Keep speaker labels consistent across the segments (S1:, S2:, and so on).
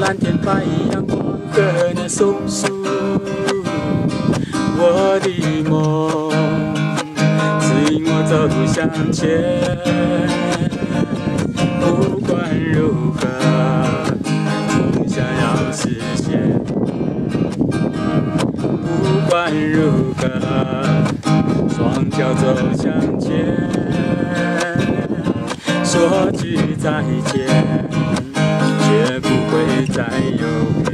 S1: 蓝天白阳光和那松树，我的梦指引我走向前。不管如何，梦想要实现。不管如何，双脚走向前。说句再见，却不会再犹豫。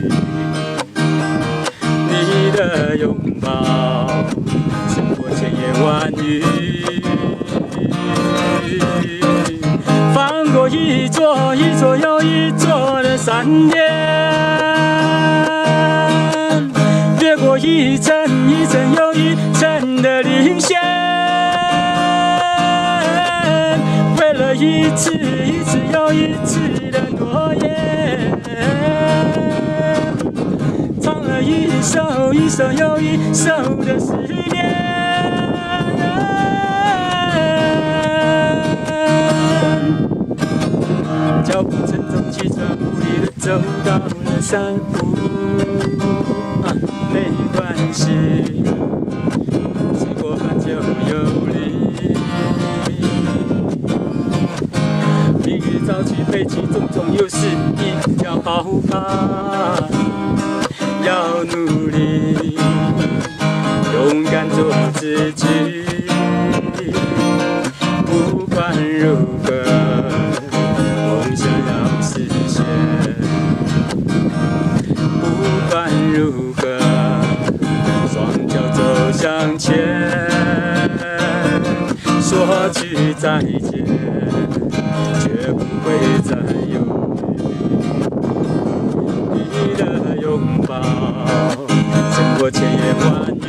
S1: 你的拥抱胜过千言万语。翻过一座一座又一座的山巅，越过一层一层又一层的领先。为了一次一次又一次的诺言，唱了一首一首又一首的思念。脚步沉重，气喘无力的走到了山谷，没关系，经过很久有力。明日早起背起重重又是一条好汉，要努力，勇敢做自己，不管如何。梦想要实现，不管如何，双脚走向前。说句再见，却不会再犹豫。你的拥抱胜过千言万语。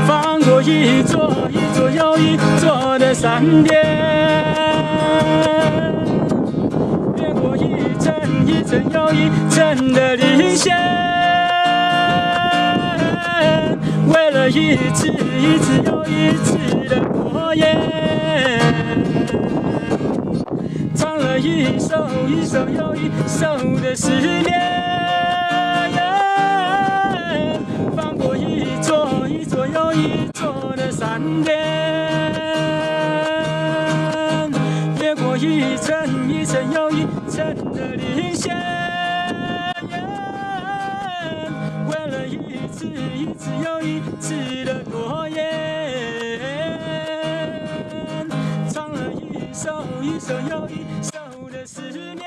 S1: 翻过一座一座又一座的山巅，越过一层一层又一层的领先。为了一次一次又一次的诺言，唱了一首一首又一首的思念。翻过一座一座又一座的山巅，越过一层一层又一层的领先。为了一次一次又一次的诺言，唱了一首一首又一首的思念。